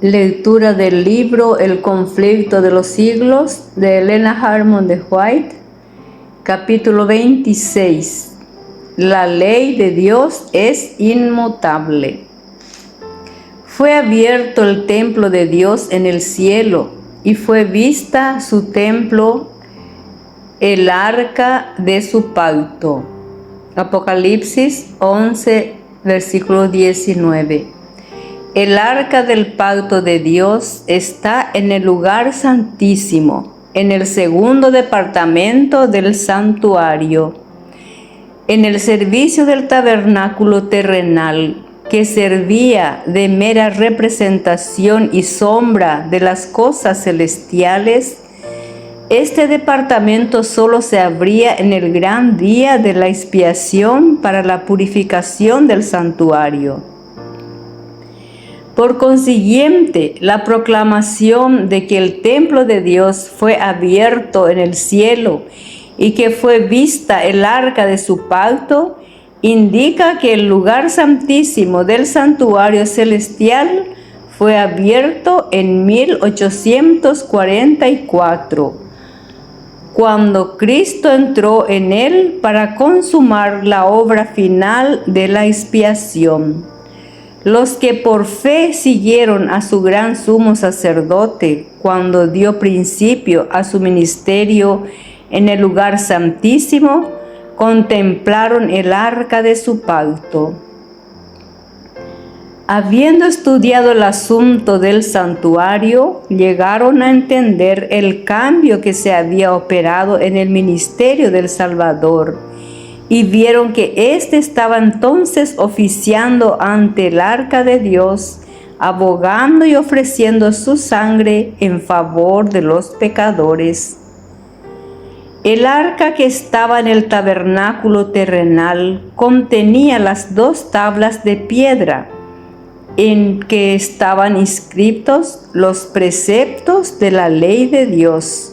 Lectura del libro El conflicto de los siglos de Helena Harmon de White, capítulo 26. La ley de Dios es inmutable. Fue abierto el templo de Dios en el cielo y fue vista su templo, el arca de su pacto. Apocalipsis 11, versículo 19. El arca del pacto de Dios está en el lugar santísimo, en el segundo departamento del santuario, en el servicio del tabernáculo terrenal, que servía de mera representación y sombra de las cosas celestiales. Este departamento solo se abría en el gran día de la expiación para la purificación del santuario. Por consiguiente, la proclamación de que el templo de Dios fue abierto en el cielo y que fue vista el arca de su pacto, indica que el lugar santísimo del santuario celestial fue abierto en 1844, cuando Cristo entró en él para consumar la obra final de la expiación. Los que por fe siguieron a su gran sumo sacerdote cuando dio principio a su ministerio en el lugar santísimo, contemplaron el arca de su pacto. Habiendo estudiado el asunto del santuario, llegaron a entender el cambio que se había operado en el ministerio del Salvador, y vieron que éste estaba entonces oficiando ante el arca de Dios, abogando y ofreciendo su sangre en favor de los pecadores. El arca que estaba en el tabernáculo terrenal contenía las 2 tablas de piedra en que estaban inscritos los preceptos de la ley de Dios.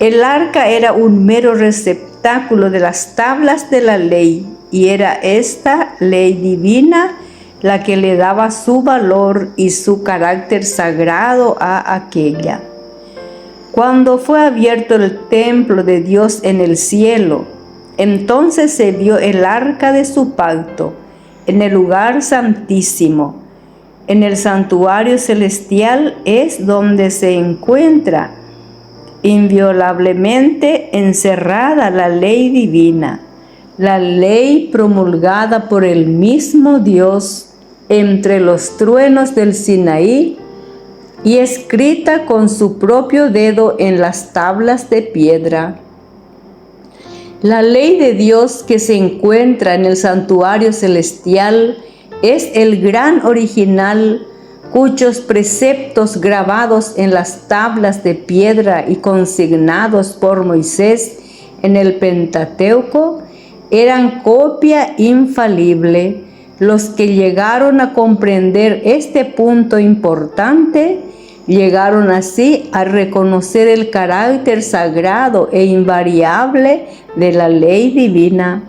El arca era un mero receptáculo de las tablas de la ley, y era esta ley divina la que le daba su valor y su carácter sagrado a aquella. Cuando fue abierto el templo de Dios en el cielo, entonces se vio el arca de su pacto en el lugar santísimo. En el santuario celestial es donde se encuentra inviolablemente encerrada la ley divina, la ley promulgada por el mismo Dios entre los truenos del Sinaí y escrita con su propio dedo en las tablas de piedra. La ley de Dios que se encuentra en el santuario celestial es el gran original, cuyos preceptos grabados en las tablas de piedra y consignados por Moisés en el Pentateuco eran copia infalible. Los que llegaron a comprender este punto importante llegaron así a reconocer el carácter sagrado e invariable de la ley divina.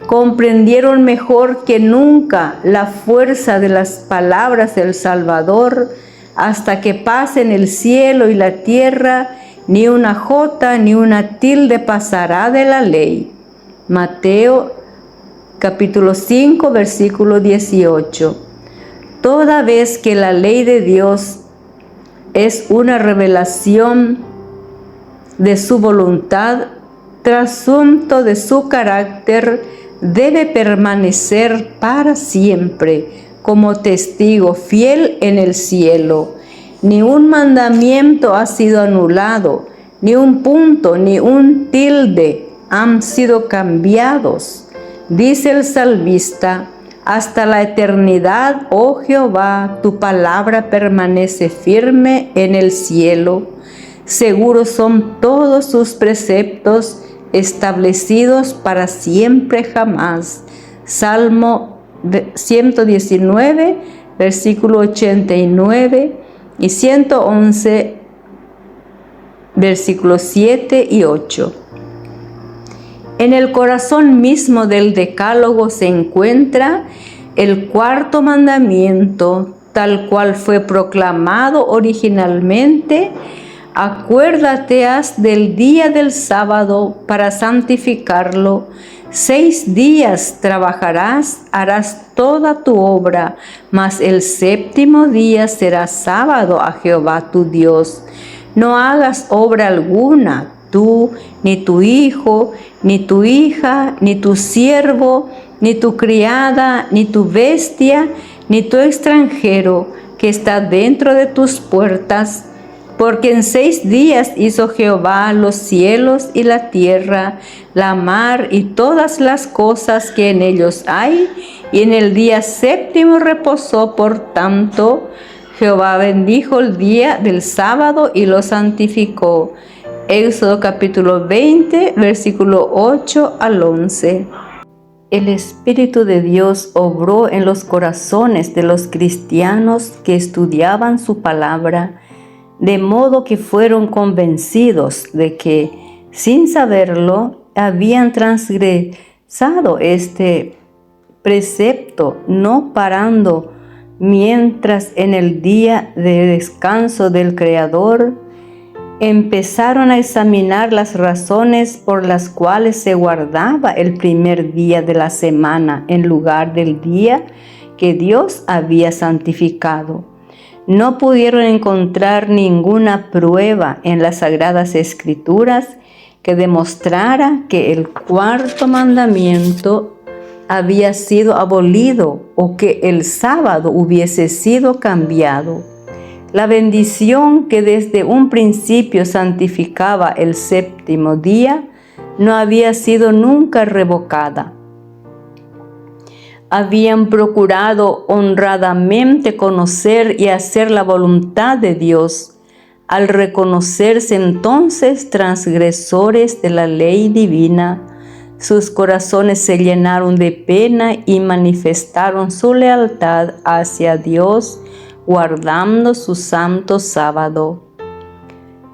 Comprendieron mejor que nunca la fuerza de las palabras del Salvador. Hasta que pasen el cielo y la tierra, ni una jota ni una tilde pasará de la ley. Mateo capítulo 5, versículo 18. Toda vez que la ley de Dios es una revelación de su voluntad, trasunto de su carácter, debe permanecer para siempre como testigo fiel en el cielo. Ni un mandamiento ha sido anulado, ni un punto, ni un tilde han sido cambiados. Dice el salmista: hasta la eternidad, oh Jehová, tu palabra permanece firme en el cielo. Seguros son todos sus preceptos, establecidos para siempre jamás. Salmo 119, versículo 89 y 111, versículos 7 y 8. En el corazón mismo del Decálogo se encuentra el 4.º mandamiento, tal cual fue proclamado originalmente. Acuérdate del día del sábado para santificarlo. 6 días trabajarás, harás toda tu obra, mas el séptimo día será sábado a Jehová tu Dios. No hagas obra alguna, tú, ni tu hijo, ni tu hija, ni tu siervo, ni tu criada, ni tu bestia, ni tu extranjero que está dentro de tus puertas. Porque en 6 días hizo Jehová los cielos y la tierra, la mar y todas las cosas que en ellos hay, y en el día séptimo reposó. Por tanto, Jehová bendijo el día del sábado y lo santificó. Éxodo capítulo 20, versículo 8 al 11. El Espíritu de Dios obró en los corazones de los cristianos que estudiaban su palabra, de modo que fueron convencidos de que, sin saberlo, habían transgresado este precepto, no parando mientras en el día de descanso del Creador empezaron a examinar las razones por las cuales se guardaba el primer día de la semana en lugar del día que Dios había santificado. No pudieron encontrar ninguna prueba en las Sagradas Escrituras que demostrara que el cuarto mandamiento había sido abolido o que el sábado hubiese sido cambiado. La bendición que desde un principio santificaba el séptimo día no había sido nunca revocada. Habían procurado honradamente conocer y hacer la voluntad de Dios, al reconocerse entonces transgresores de la ley divina. Sus corazones se llenaron de pena y manifestaron su lealtad hacia Dios, guardando su santo sábado.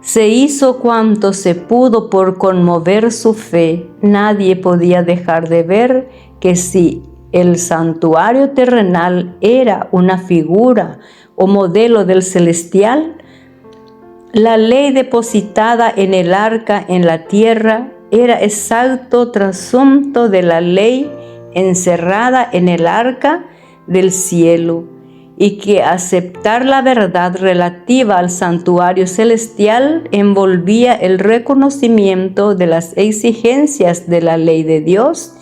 Se hizo cuanto se pudo por conmover su fe. Nadie podía dejar de ver que si el santuario terrenal era una figura o modelo del celestial, la ley depositada en el arca en la tierra era exacto trasunto de la ley encerrada en el arca del cielo, y que aceptar la verdad relativa al santuario celestial envolvía el reconocimiento de las exigencias de la ley de Dios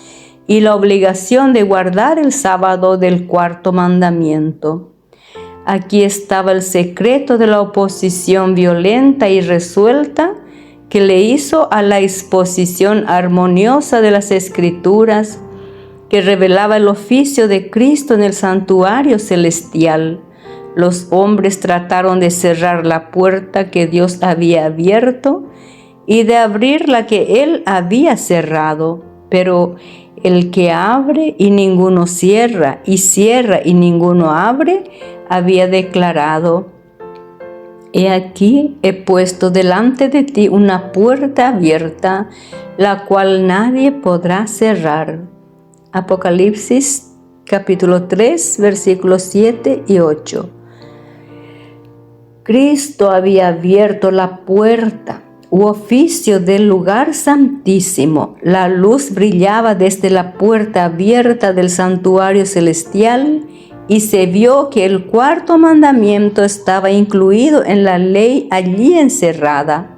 y la obligación de guardar el sábado del cuarto mandamiento. Aquí estaba el secreto de la oposición violenta y resuelta que le hizo a la exposición armoniosa de las Escrituras, que revelaba el oficio de Cristo en el santuario celestial. Los hombres trataron de cerrar la puerta que Dios había abierto y de abrir la que Él había cerrado, pero el que abre y ninguno cierra, y cierra y ninguno abre, había declarado: He aquí, he puesto delante de ti una puerta abierta, la cual nadie podrá cerrar. Apocalipsis capítulo 3, versículos 7 y 8. Cristo había abierto la puerta u oficio del lugar santísimo. La luz brillaba desde la puerta abierta del santuario celestial y se vio que el cuarto mandamiento estaba incluido en la ley allí encerrada.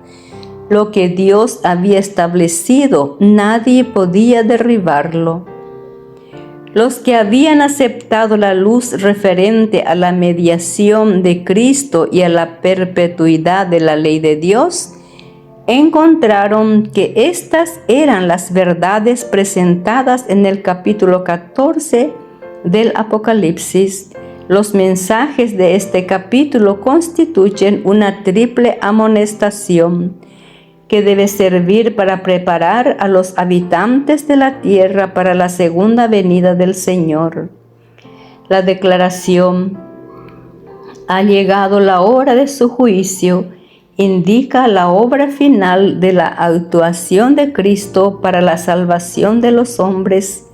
Lo que Dios había establecido, nadie podía derribarlo. Los que habían aceptado la luz referente a la mediación de Cristo y a la perpetuidad de la ley de Dios, encontraron que estas eran las verdades presentadas en el capítulo 14 del Apocalipsis. Los mensajes de este capítulo constituyen una triple amonestación que debe servir para preparar a los habitantes de la tierra para la segunda venida del Señor. La declaración: ha llegado la hora de su juicio, indica la obra final de la actuación de Cristo para la salvación de los hombres.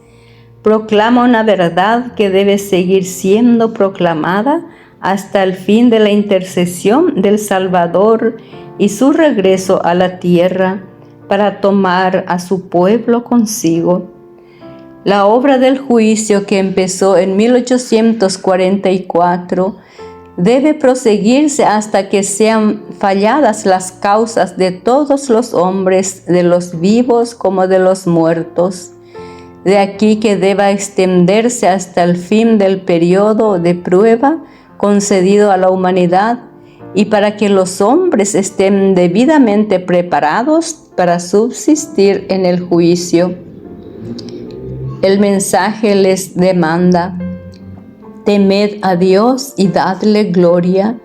Proclama una verdad que debe seguir siendo proclamada hasta el fin de la intercesión del Salvador y su regreso a la tierra para tomar a su pueblo consigo. La obra del juicio, que empezó en 1844, debe proseguirse hasta que sean falladas las causas de todos los hombres, de los vivos como de los muertos. De aquí que deba extenderse hasta el fin del periodo de prueba concedido a la humanidad, y para que los hombres estén debidamente preparados para subsistir en el juicio. El mensaje les demanda: temed a Dios y dadle gloria,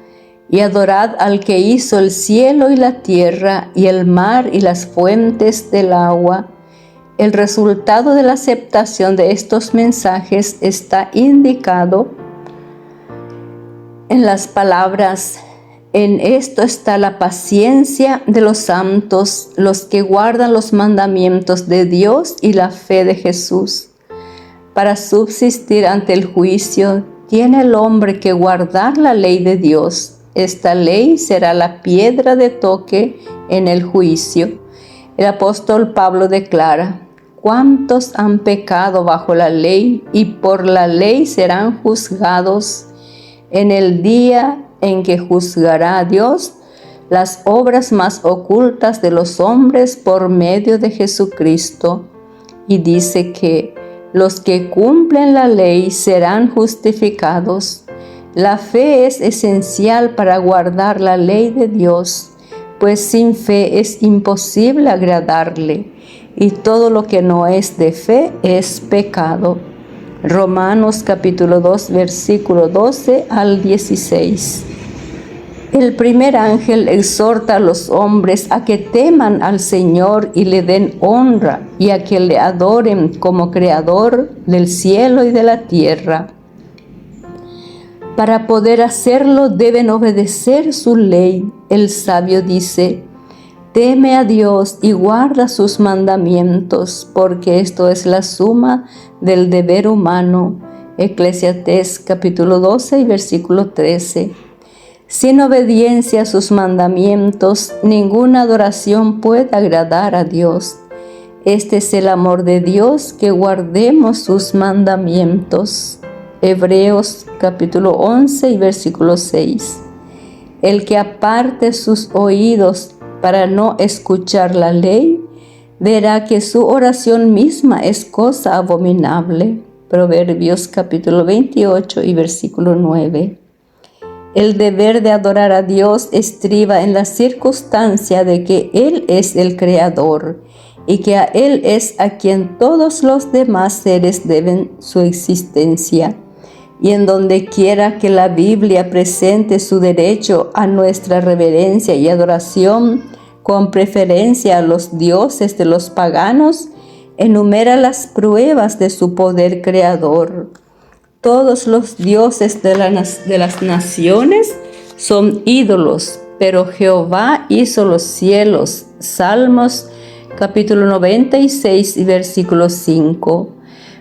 y adorad al que hizo el cielo y la tierra, y el mar y las fuentes del agua. El resultado de la aceptación de estos mensajes está indicado en las palabras: en esto está la paciencia de los santos, los que guardan los mandamientos de Dios y la fe de Jesús. Para subsistir ante el juicio, tiene el hombre que guardar la ley de Dios. Esta ley será la piedra de toque en el juicio. El apóstol Pablo declara: ¿cuántos han pecado bajo la ley y por la ley serán juzgados? En el día en que juzgará a Dios las obras más ocultas de los hombres por medio de Jesucristo. Y dice que los que cumplen la ley serán justificados. La fe es esencial para guardar la ley de Dios, pues sin fe es imposible agradarle, y todo lo que no es de fe es pecado. Romanos capítulo 2, versículo 12 al 16. El primer ángel exhorta a los hombres a que teman al Señor y le den honra, y a que le adoren como Creador del cielo y de la tierra. Para poder hacerlo deben obedecer su ley. El sabio dice: teme a Dios y guarda sus mandamientos, porque esto es la suma del deber humano. Eclesiastés capítulo 12 y versículo 13. Sin obediencia a sus mandamientos, ninguna adoración puede agradar a Dios. Este es el amor de Dios, que guardemos sus mandamientos. Hebreos capítulo 11 y versículo 6. El que aparte sus oídos para no escuchar la ley, verá que su oración misma es cosa abominable. Proverbios capítulo 28 y versículo 9. El deber de adorar a Dios estriba en la circunstancia de que Él es el Creador y que a Él es a quien todos los demás seres deben su existencia. Y en donde quiera que la Biblia presente su derecho a nuestra reverencia y adoración, con preferencia a los dioses de los paganos, enumera las pruebas de su poder creador. Todos los dioses de las naciones son ídolos, pero Jehová hizo los cielos. Salmos capítulo 96 y versículo 5.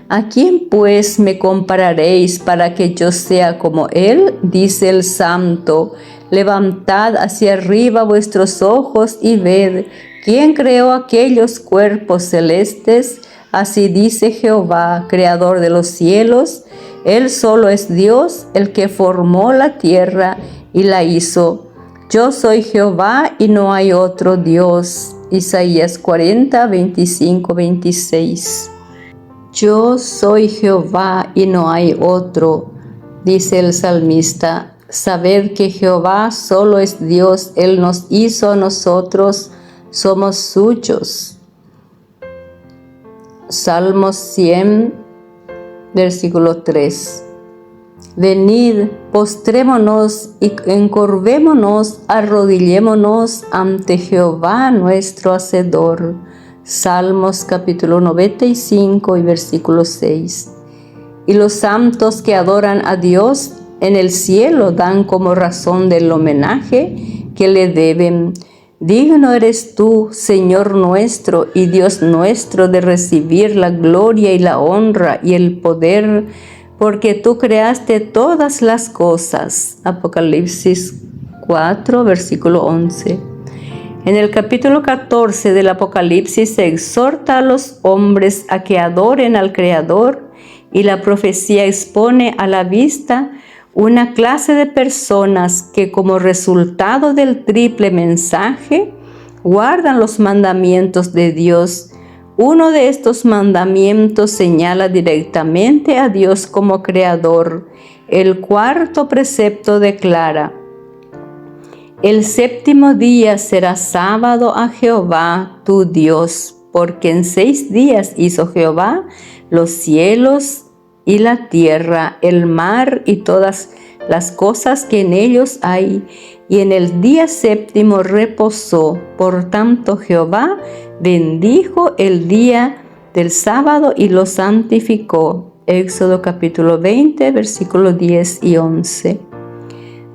¿A quién pues me compararéis para que yo sea como Él? Dice el Santo. Levantad hacia arriba vuestros ojos y ved, ¿quién creó aquellos cuerpos celestes? Así dice Jehová, creador de los cielos. Él solo es Dios, el que formó la tierra y la hizo. Yo soy Jehová y no hay otro Dios. Isaías 40, 25, 26. Yo soy Jehová y no hay otro, dice el salmista. Sabed que Jehová solo es Dios, Él nos hizo a nosotros, somos suyos. Salmos 100, versículo 3. Venid, postrémonos y encorvémonos, arrodillémonos ante Jehová nuestro Hacedor. Salmos capítulo 95 y versículo 6. Y los santos que adoran a Dios en el cielo dan como razón del homenaje que le deben: digno eres tú, Señor nuestro y Dios nuestro, de recibir la gloria y la honra y el poder, porque tú creaste todas las cosas. Apocalipsis 4, versículo 11. En el capítulo 14 del Apocalipsis se exhorta a los hombres a que adoren al Creador, y la profecía expone a la vista una clase de personas que, como resultado del triple mensaje, guardan los mandamientos de Dios. Uno de estos mandamientos señala directamente a Dios como Creador. El cuarto precepto declara: el séptimo día será sábado a Jehová tu Dios, porque en 6 días hizo Jehová los cielos y la tierra, el mar y todas las cosas que en ellos hay, y en el día séptimo reposó. Por tanto, Jehová bendijo el día del sábado y lo santificó. Éxodo capítulo 20, versículos 10 y 11.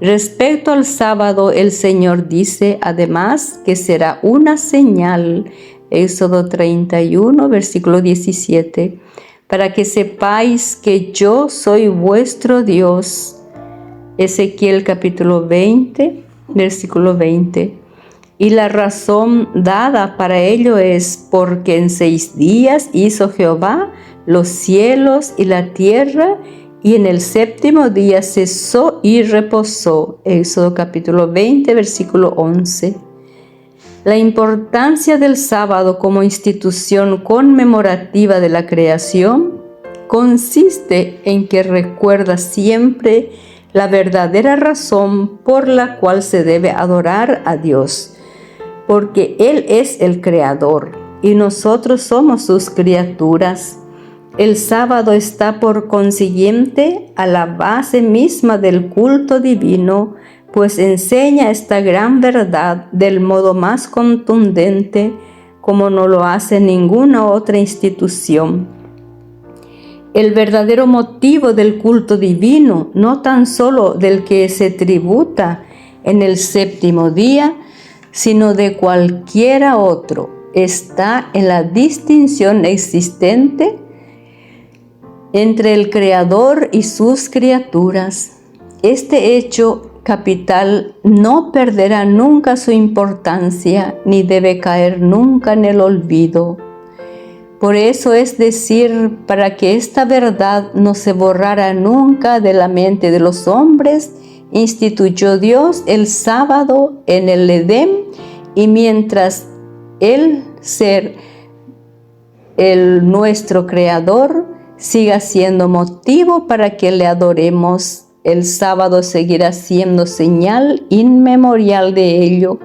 Respecto al sábado, el Señor dice además que será una señal. Éxodo 31, versículo 17. Para que sepáis que yo soy vuestro Dios. Ezequiel capítulo 20, versículo 20. Y la razón dada para ello es porque en 6 días hizo Jehová los cielos y la tierra, y en el séptimo día cesó y reposó. Éxodo capítulo 20, versículo 11. La importancia del sábado como institución conmemorativa de la creación consiste en que recuerda siempre la verdadera razón por la cual se debe adorar a Dios, porque Él es el Creador y nosotros somos sus criaturas. El sábado está por consiguiente a la base misma del culto divino, pues enseña esta gran verdad del modo más contundente, como no lo hace ninguna otra institución. El verdadero motivo del culto divino, no tan solo del que se tributa en el séptimo día, sino de cualquiera otro, está en la distinción existente entre el Creador y sus criaturas. Este hecho capital no perderá nunca su importancia, ni debe caer nunca en el olvido. Por eso, es decir, para que esta verdad no se borrara nunca de la mente de los hombres, instituyó Dios el sábado en el Edén, y mientras el ser, el nuestro Creador, siga siendo motivo para que le adoremos, el sábado seguirá siendo señal inmemorial de ello.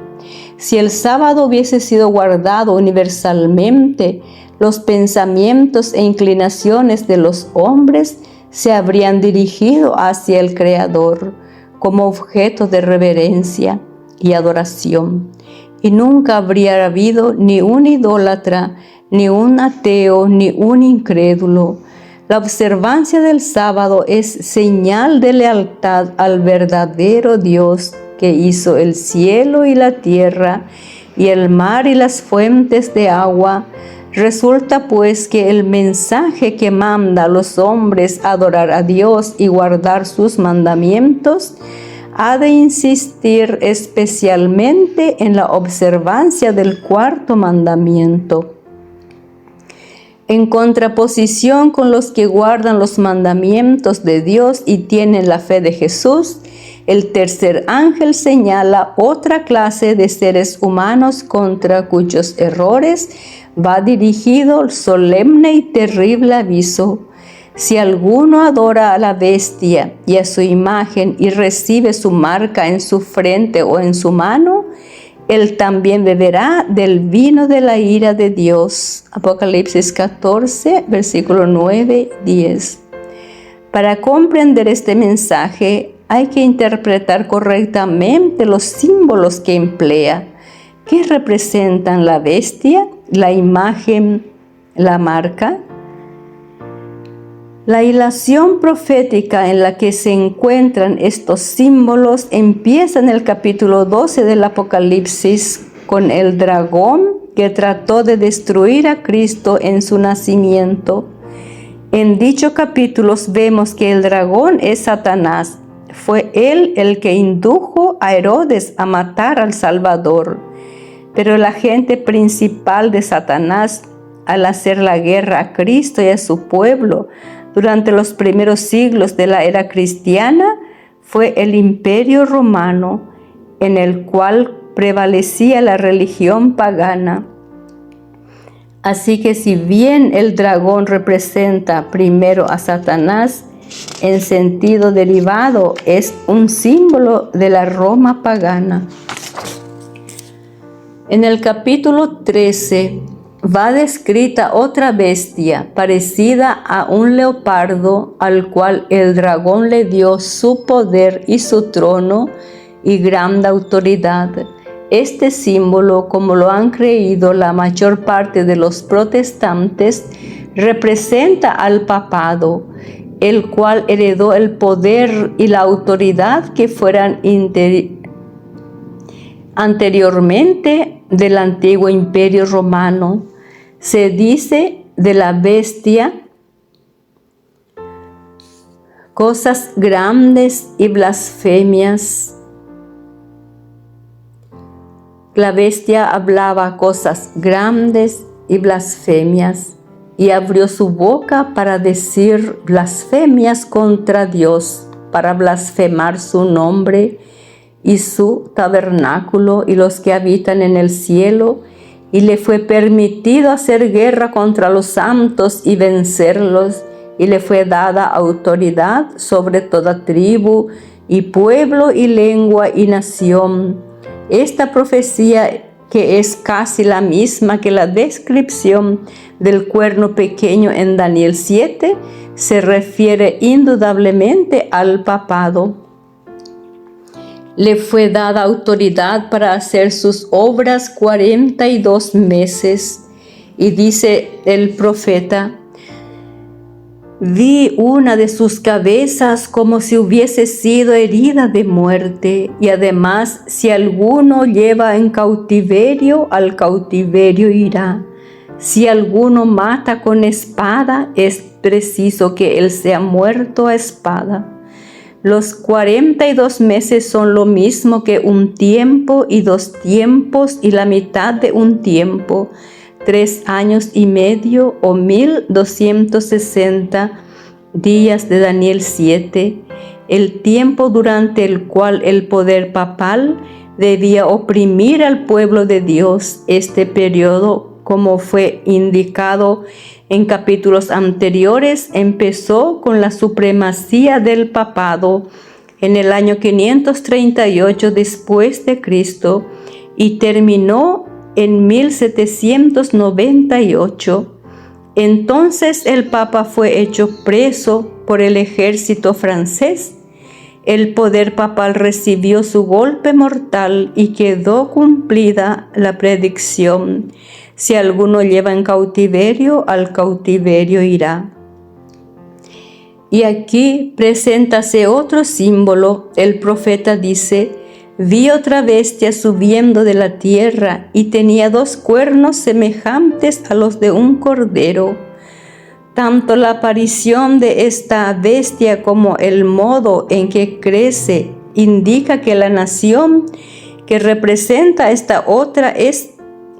Si el sábado hubiese sido guardado universalmente, los pensamientos e inclinaciones de los hombres se habrían dirigido hacia el Creador como objeto de reverencia y adoración, y nunca habría habido ni un idólatra, ni un ateo, ni un incrédulo. La observancia del sábado es señal de lealtad al verdadero Dios que hizo el cielo y la tierra, y el mar y las fuentes de agua. Resulta pues que el mensaje que manda a los hombres a adorar a Dios y guardar sus mandamientos ha de insistir especialmente en la observancia del cuarto mandamiento. En contraposición con los que guardan los mandamientos de Dios y tienen la fe de Jesús, el tercer ángel señala otra clase de seres humanos contra cuyos errores va dirigido el solemne y terrible aviso: si alguno adora a la bestia y a su imagen y recibe su marca en su frente o en su mano, él también beberá del vino de la ira de Dios. Apocalipsis 14, versículo 9, 10. Para comprender este mensaje hay que interpretar correctamente los símbolos que emplea. ¿Qué representan la bestia, la imagen, la marca? La ilación profética en la que se encuentran estos símbolos empieza en el capítulo 12 del Apocalipsis con el dragón que trató de destruir a Cristo en su nacimiento. En dichos capítulos vemos que el dragón es Satanás. Fue él el que indujo a Herodes a matar al Salvador. Pero el agente principal de Satanás, al hacer la guerra a Cristo y a su pueblo durante los primeros siglos de la era cristiana, fue el Imperio Romano, en el cual prevalecía la religión pagana. Así que si bien el dragón representa primero a Satanás, en sentido derivado es un símbolo de la Roma pagana. En el capítulo 13 va descrita otra bestia parecida a un leopardo, al cual el dragón le dio su poder y su trono y gran autoridad. Este símbolo, como lo han creído la mayor parte de los protestantes, representa al papado, el cual heredó el poder y la autoridad que fueran anteriormente del antiguo Imperio Romano. Se dice de la bestia cosas grandes y blasfemias. La bestia hablaba cosas grandes y blasfemias y abrió su boca para decir blasfemias contra Dios, para blasfemar su nombre y su tabernáculo y los que habitan en el cielo, y le fue permitido hacer guerra contra los santos y vencerlos, y le fue dada autoridad sobre toda tribu y pueblo y lengua y nación. Esta profecía, que es casi la misma que la descripción del cuerno pequeño en Daniel 7, se refiere indudablemente al papado. Le fue dada autoridad para hacer sus obras 42 meses. Y dice el profeta: vi una de sus cabezas como si hubiese sido herida de muerte, y además, si alguno lleva en cautiverio, al cautiverio irá. Si alguno mata con espada, es preciso que él sea muerto a espada. Los 42 meses son lo mismo que un tiempo y 2 tiempos y la mitad de un tiempo, 3 años y medio o 1260 días de Daniel 7, el tiempo durante el cual el poder papal debía oprimir al pueblo de Dios. Este periodo, como fue indicado en capítulos anteriores, empezó con la supremacía del papado en el año 538 después de Cristo y terminó en 1798. Entonces el Papa fue hecho preso por el ejército francés. El poder papal recibió su golpe mortal y quedó cumplida la predicción: si alguno lleva en cautiverio, al cautiverio irá. Y aquí preséntase otro símbolo. El profeta dice: vi otra bestia subiendo de la tierra y tenía 2 cuernos semejantes a los de un cordero. Tanto la aparición de esta bestia como el modo en que crece indica que la nación que representa esta otra es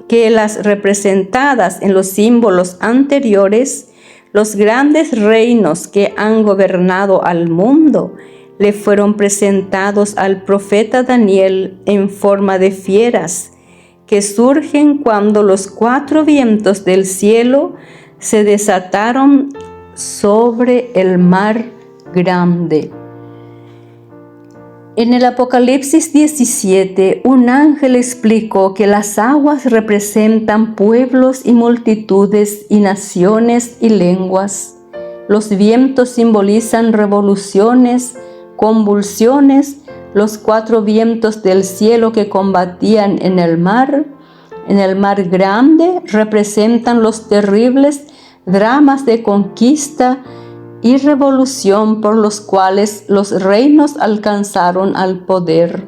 que las representadas en los símbolos anteriores, los grandes reinos que han gobernado al mundo, le fueron presentados al profeta Daniel en forma de fieras, que surgen cuando los 4 vientos del cielo se desataron sobre el mar grande. En el Apocalipsis 17, un ángel explicó que las aguas representan pueblos y multitudes y naciones y lenguas. Los vientos simbolizan revoluciones, convulsiones, los 4 vientos del cielo que combatían en el mar grande representan los terribles dramas de conquista y revolución por los cuales los reinos alcanzaron al poder.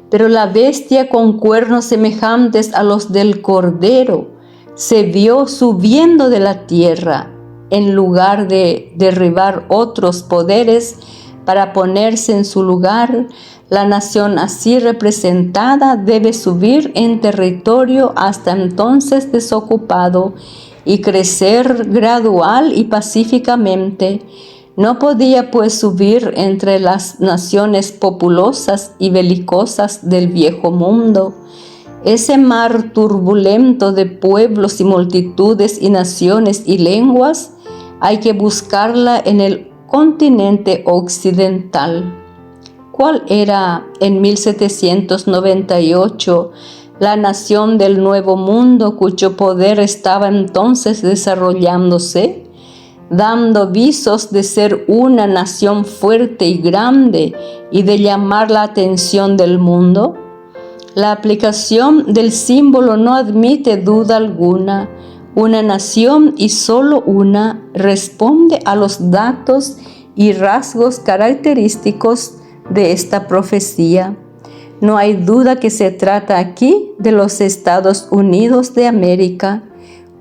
Pero la bestia con cuernos semejantes a los del cordero se vio subiendo de la tierra. en lugar de derribar otros poderes para ponerse en su lugar, la nación así representada debe subir en territorio hasta entonces desocupado y crecer gradual y pacíficamente. No podía pues subir entre las naciones populosas y belicosas del viejo mundo. Ese mar turbulento de pueblos y multitudes y naciones y lenguas, hay que buscarla en el continente occidental. ¿Cuál era en 1798 la nación del Nuevo Mundo cuyo poder estaba entonces desarrollándose, dando visos de ser una nación fuerte y grande y de llamar la atención del mundo? La aplicación del símbolo no admite duda alguna. Una nación, y solo una, responde a los datos y rasgos característicos de esta profecía. No hay duda que se trata aquí de los Estados Unidos de América.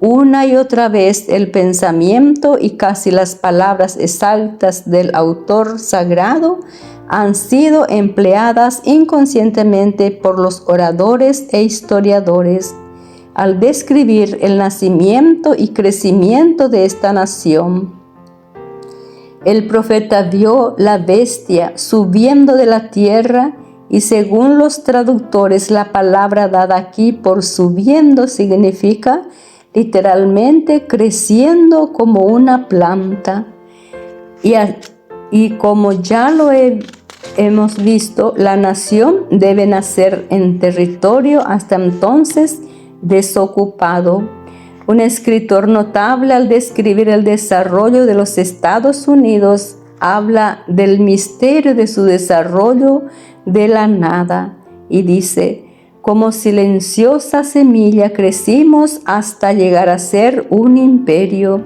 Una y otra vez el pensamiento y casi las palabras exactas del autor sagrado han sido empleadas inconscientemente por los oradores e historiadores al describir el nacimiento y crecimiento de esta nación. El profeta vio la bestia subiendo de la tierra y según los traductores la palabra dada aquí por subiendo significa literalmente creciendo como una planta. Y como ya lo hemos visto, la nación debe nacer en territorio hasta entonces desocupado. Un escritor notable al describir el desarrollo de los Estados Unidos habla del misterio de su desarrollo de la nada y dice: como silenciosa semilla crecimos hasta llegar a ser un imperio.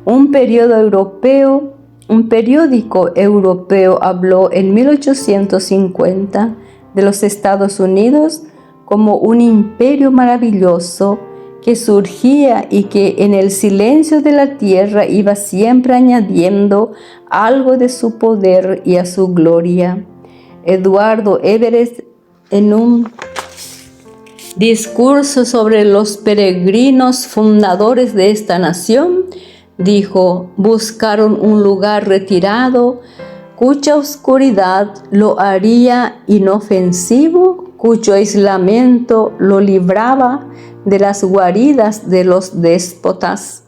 Un periódico europeo habló en 1850 de los Estados Unidos como un imperio maravilloso que surgía y que en el silencio de la tierra iba siempre añadiendo algo de su poder y a su gloria. Eduardo Everett, en un discurso sobre los peregrinos fundadores de esta nación, dijo: buscaron un lugar retirado cuya oscuridad lo haría inofensivo, cuyo aislamiento lo libraba de las guaridas de los déspotas.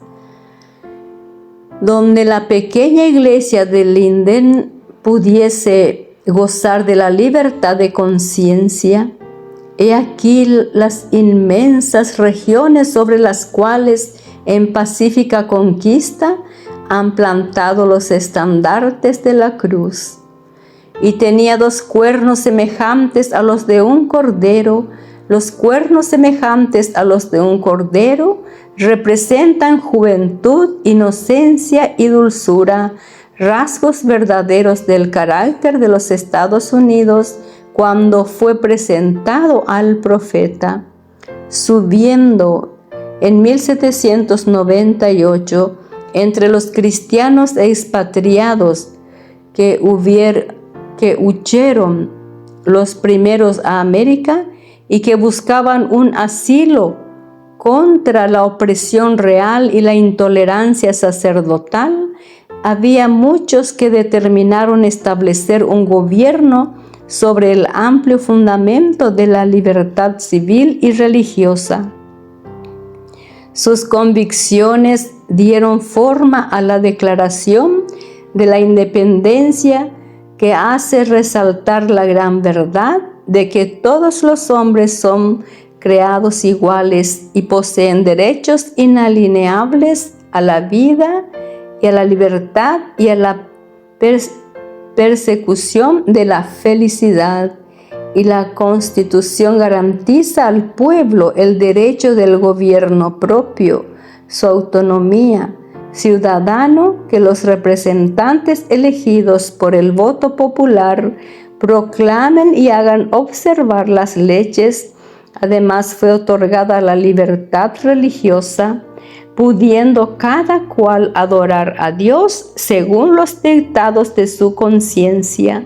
Donde la pequeña iglesia de Linden pudiese gozar de la libertad de conciencia, he aquí las inmensas regiones sobre las cuales en pacífica conquista han plantado los estandartes de la cruz. Y tenía 2 cuernos semejantes a los de un cordero. Los cuernos semejantes a los de un cordero representan juventud, inocencia y dulzura, rasgos verdaderos del carácter de los Estados Unidos cuando fue presentado al profeta. Subiendo en 1798 entre los cristianos expatriados que huyeron los primeros a América y que buscaban un asilo contra la opresión real y la intolerancia sacerdotal, había muchos que determinaron establecer un gobierno sobre el amplio fundamento de la libertad civil y religiosa. Sus convicciones dieron forma a la Declaración de la Independencia, que hace resaltar la gran verdad de que todos los hombres son creados iguales y poseen derechos inalienables a la vida y a la libertad y a la persecución de la felicidad. Y la Constitución garantiza al pueblo el derecho del gobierno propio, su autonomía ciudadano, que los representantes elegidos por el voto popular proclamen y hagan observar las leyes. Además, fue otorgada la libertad religiosa pudiendo cada cual adorar a Dios según los dictados de su conciencia.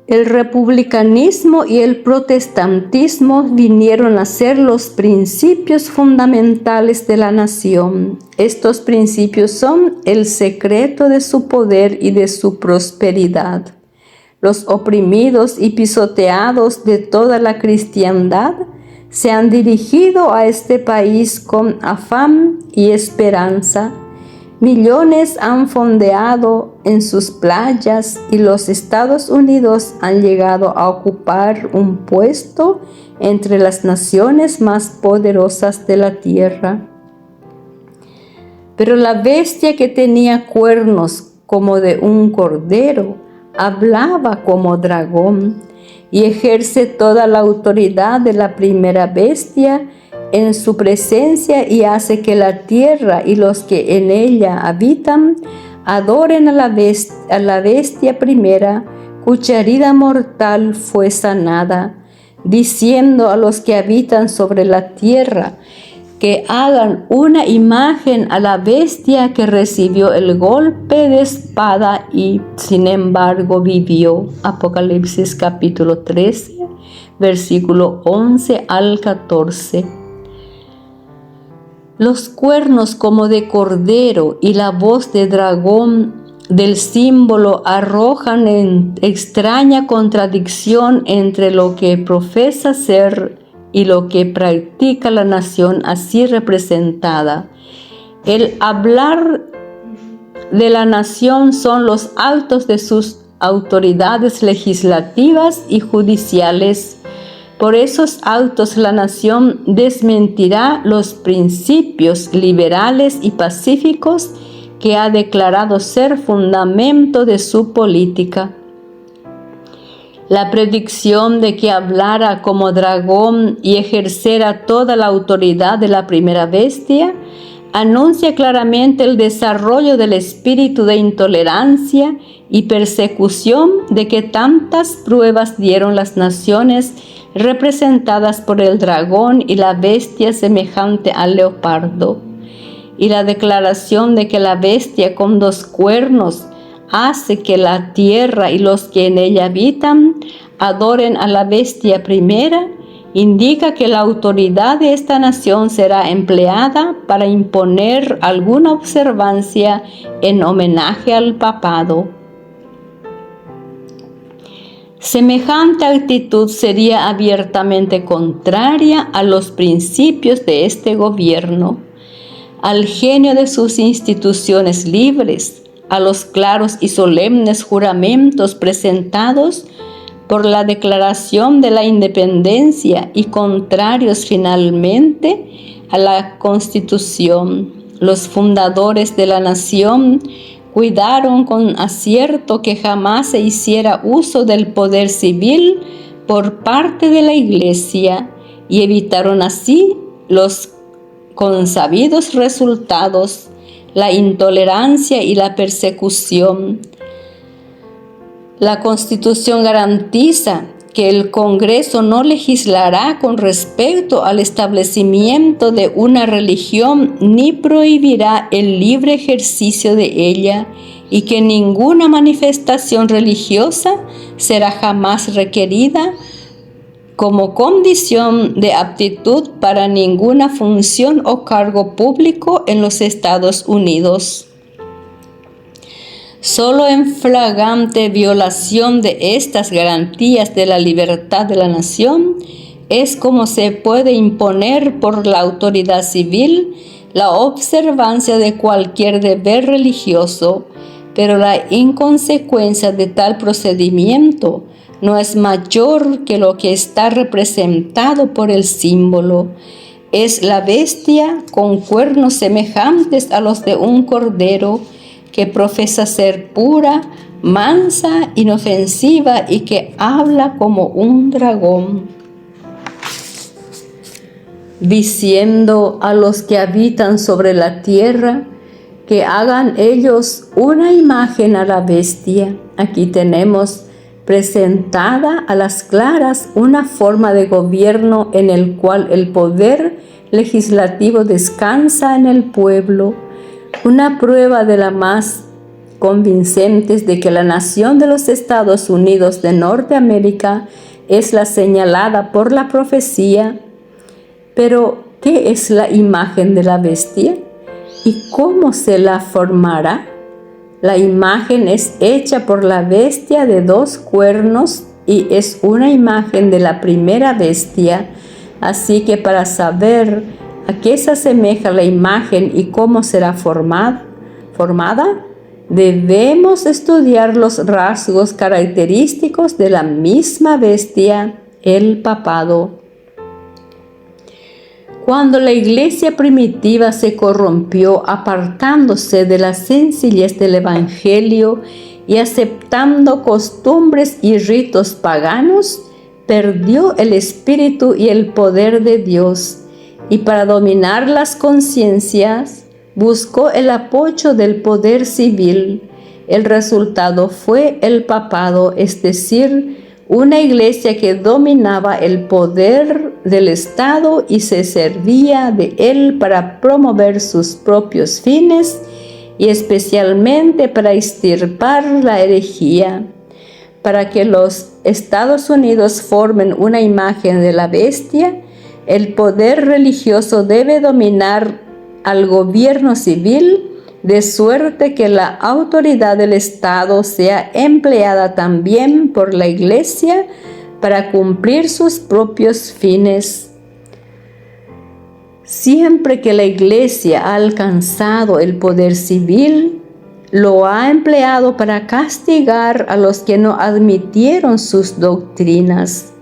El republicanismo y el protestantismo vinieron a ser los principios fundamentales de la nación. Estos principios son el secreto de su poder y de su prosperidad. Los oprimidos y pisoteados de toda la cristiandad se han dirigido a este país con afán y esperanza. Millones han fondeado en sus playas y los Estados Unidos han llegado a ocupar un puesto entre las naciones más poderosas de la tierra. Pero la bestia que tenía cuernos como de un cordero, hablaba como dragón y ejerce toda la autoridad de la primera bestia en su presencia y hace que la tierra y los que en ella habitan adoren a la bestia primera, cuya herida mortal fue sanada, diciendo a los que habitan sobre la tierra que hagan una imagen a la bestia que recibió el golpe de espada y sin embargo vivió. Apocalipsis capítulo 13, versículo 11 al 14. Los cuernos como de cordero y la voz de dragón del símbolo arrojan en extraña contradicción entre lo que profesa ser y lo que practica la nación así representada. El hablar de la nación son los actos de sus autoridades legislativas y judiciales. Por esos actos la nación desmentirá los principios liberales y pacíficos que ha declarado ser fundamento de su política. La predicción de que hablara como dragón y ejercera toda la autoridad de la primera bestia anuncia claramente el desarrollo del espíritu de intolerancia y persecución de que tantas pruebas dieron las naciones representadas por el dragón y la bestia semejante al leopardo, y la declaración de que la bestia con 2 cuernos hace que la tierra y los que en ella habitan adoren a la bestia primera, indica que la autoridad de esta nación será empleada para imponer alguna observancia en homenaje al papado. Semejante actitud sería abiertamente contraria a los principios de este gobierno, al genio de sus instituciones libres, a los claros y solemnes juramentos presentados por la Declaración de la Independencia y contrarios finalmente a la Constitución. Los fundadores de la nación cuidaron con acierto que jamás se hiciera uso del poder civil por parte de la Iglesia y evitaron así los consabidos resultados, la intolerancia y la persecución. La Constitución garantiza que el Congreso no legislará con respecto al establecimiento de una religión ni prohibirá el libre ejercicio de ella, y que ninguna manifestación religiosa será jamás requerida como condición de aptitud para ninguna función o cargo público en los Estados Unidos. Solo en flagrante violación de estas garantías de la libertad de la nación es como se puede imponer por la autoridad civil la observancia de cualquier deber religioso, pero la inconsecuencia de tal procedimiento no es mayor que lo que está representado por el símbolo. Es la bestia con cuernos semejantes a los de un cordero, que profesa ser pura, mansa, inofensiva y que habla como un dragón, diciendo a los que habitan sobre la tierra que hagan ellos una imagen a la bestia. Aquí tenemos presentada a las claras una forma de gobierno en el cual el poder legislativo descansa en el pueblo, una prueba de las más convincentes de que la nación de los Estados Unidos de Norteamérica es la señalada por la profecía. Pero, ¿qué es la imagen de la bestia? ¿Y cómo se la formará? La imagen es hecha por la bestia de 2 cuernos y es una imagen de la primera bestia. Así que para saber a qué se asemeja la imagen y cómo será formada, debemos estudiar los rasgos característicos de la misma bestia, el papado. Cuando la iglesia primitiva se corrompió apartándose de la sencillez del Evangelio y aceptando costumbres y ritos paganos, perdió el espíritu y el poder de Dios, y para dominar las conciencias buscó el apoyo del poder civil. El resultado fue el papado, es decir, una iglesia que dominaba el poder del Estado y se servía de él para promover sus propios fines y especialmente para extirpar la herejía. Para que los Estados Unidos formen una imagen de la bestia, el poder religioso debe dominar al gobierno civil, de suerte que la autoridad del Estado sea empleada también por la Iglesia para cumplir sus propios fines. Siempre que la Iglesia ha alcanzado el poder civil, lo ha empleado para castigar a los que no admitieron sus doctrinas.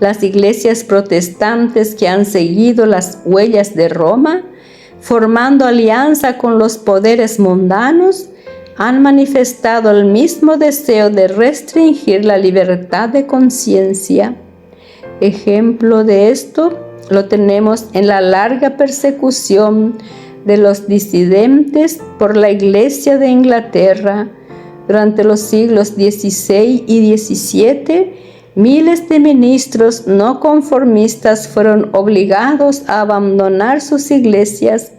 Las iglesias protestantes que han seguido las huellas de Roma, formando alianza con los poderes mundanos, han manifestado el mismo deseo de restringir la libertad de conciencia. Ejemplo de esto lo tenemos en la larga persecución de los disidentes por la Iglesia de Inglaterra. Durante los siglos XVI y XVII, miles de ministros no conformistas fueron obligados a abandonar sus iglesias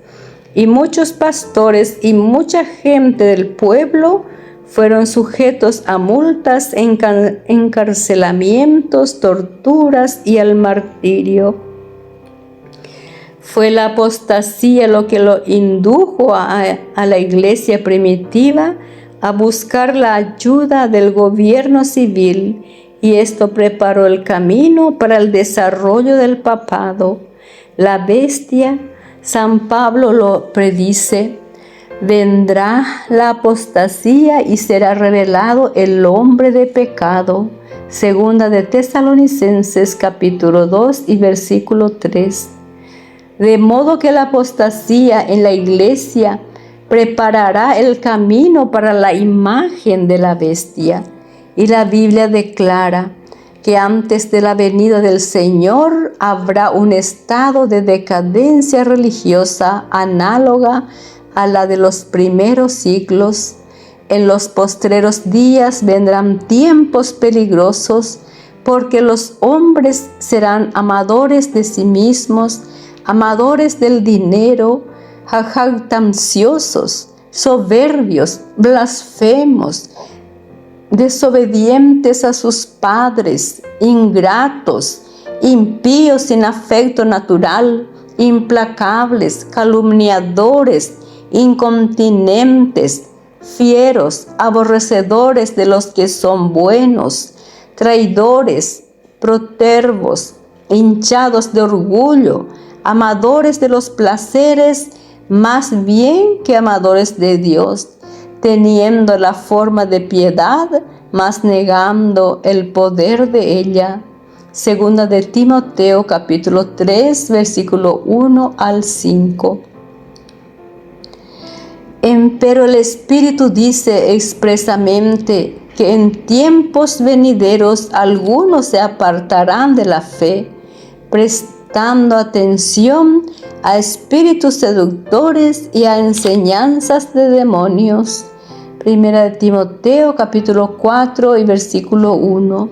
y muchos pastores y mucha gente del pueblo fueron sujetos a multas, encarcelamientos, torturas y al martirio. Fue la apostasía lo que lo indujo a la iglesia primitiva a buscar la ayuda del gobierno civil, y esto preparó el camino para el desarrollo del papado. La bestia, San Pablo lo predice: vendrá la apostasía y será revelado el hombre de pecado. Segunda de Tesalonicenses capítulo 2 y versículo 3. De modo que la apostasía en la iglesia preparará el camino para la imagen de la bestia. Y la Biblia declara que antes de la venida del Señor habrá un estado de decadencia religiosa análoga a la de los primeros siglos. En los postreros días vendrán tiempos peligrosos, porque los hombres serán amadores de sí mismos, amadores del dinero, jactanciosos, soberbios, blasfemos, desobedientes a sus padres, ingratos, impíos sin afecto natural, implacables, calumniadores, incontinentes, fieros, aborrecedores de los que son buenos, traidores, protervos, hinchados de orgullo, amadores de los placeres más bien que amadores de Dios, teniendo la forma de piedad, mas negando el poder de ella. Segunda de Timoteo capítulo 3, versículo 1 al 5. Empero el Espíritu dice expresamente que en tiempos venideros algunos se apartarán de la fe, prestando atención a espíritus seductores y a enseñanzas de demonios, Primera de Timoteo, capítulo 4 y versículo 1.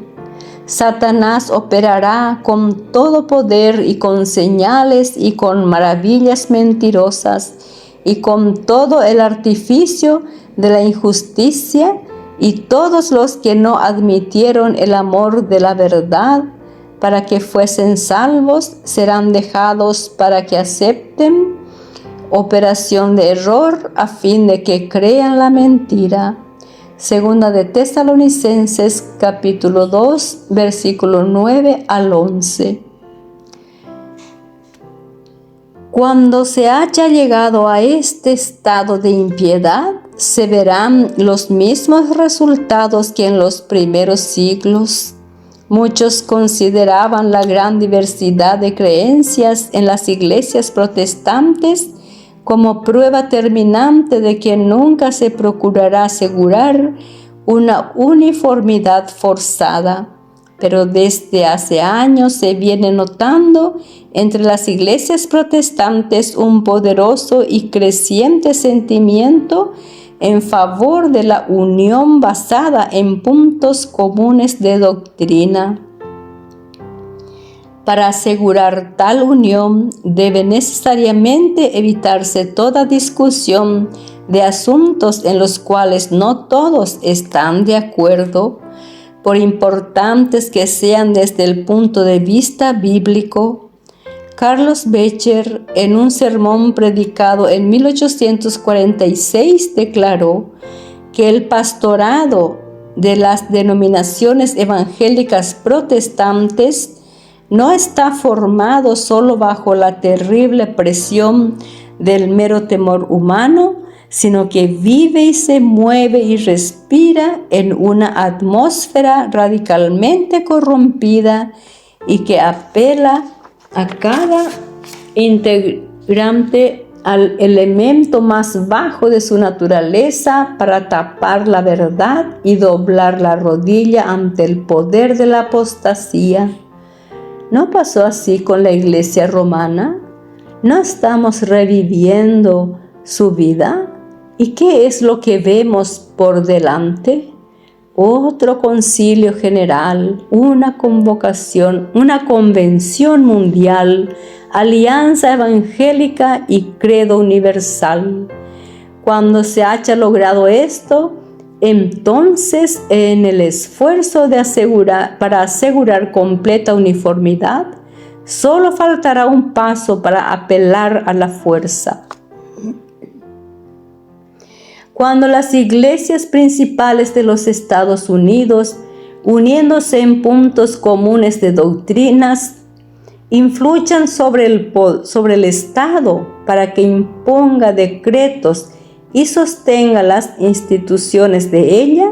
Satanás operará con todo poder y con señales y con maravillas mentirosas y con todo el artificio de la injusticia, y todos los que no admitieron el amor de la verdad para que fuesen salvos serán dejados para que acepten operación de error a fin de que crean la mentira. Segunda de Tesalonicenses capítulo 2 versículo 9 al 11. Cuando se haya llegado a este estado de impiedad, se verán los mismos resultados que en los primeros siglos. Muchos consideraban la gran diversidad de creencias en las iglesias protestantes como prueba terminante de que nunca se procurará asegurar una uniformidad forzada. Pero desde hace años se viene notando entre las iglesias protestantes un poderoso y creciente sentimiento en favor de la unión basada en puntos comunes de doctrina. Para asegurar tal unión debe necesariamente evitarse toda discusión de asuntos en los cuales no todos están de acuerdo, por importantes que sean desde el punto de vista bíblico. Carlos Becher, en un sermón predicado en 1846, declaró que el pastorado de las denominaciones evangélicas protestantes no está formado solo bajo la terrible presión del mero temor humano, sino que vive y se mueve y respira en una atmósfera radicalmente corrompida y que apela a cada integrante al elemento más bajo de su naturaleza para tapar la verdad y doblar la rodilla ante el poder de la apostasía. ¿No pasó así con la iglesia romana? ¿No estamos reviviendo su vida? ¿Y qué es lo que vemos por delante? Otro concilio general, una convocación, una convención mundial, alianza evangélica y credo universal. Cuando se haya logrado esto, entonces en el esfuerzo para asegurar completa uniformidad, solo faltará un paso para apelar a la fuerza. Cuando las iglesias principales de los Estados Unidos, uniéndose en puntos comunes de doctrinas, influyan sobre el Estado para que imponga decretos y sostenga las instituciones de ella,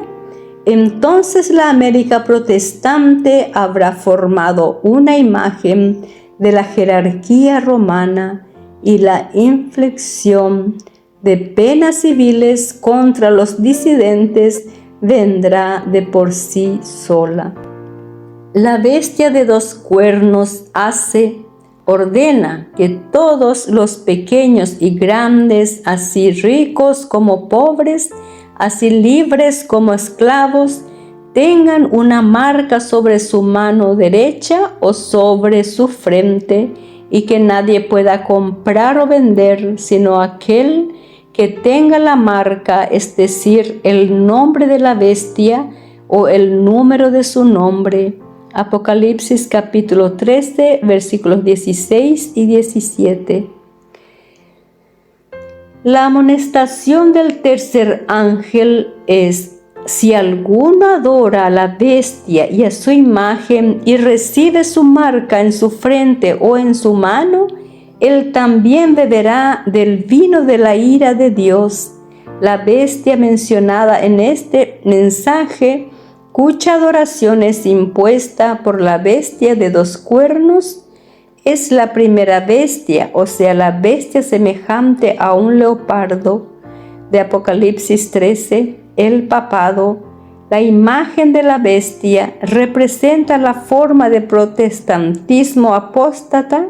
entonces la América protestante habrá formado una imagen de la jerarquía romana y la inflexión de penas civiles contra los disidentes vendrá de por sí sola. La bestia de dos cuernos ordena que todos los pequeños y grandes, así ricos como pobres, así libres como esclavos, tengan una marca sobre su mano derecha o sobre su frente, y que nadie pueda comprar o vender sino aquel que tenga la marca, es decir, el nombre de la bestia o el número de su nombre. Apocalipsis capítulo 13, versículos 16 y 17. La amonestación del tercer ángel es: si alguno adora a la bestia y a su imagen y recibe su marca en su frente o en su mano, él también beberá del vino de la ira de Dios. La bestia mencionada en este mensaje, cuya adoración es impuesta por la bestia de dos cuernos, es la primera bestia, o sea, la bestia semejante a un leopardo, de Apocalipsis 13, el papado. La imagen de la bestia representa la forma de protestantismo apóstata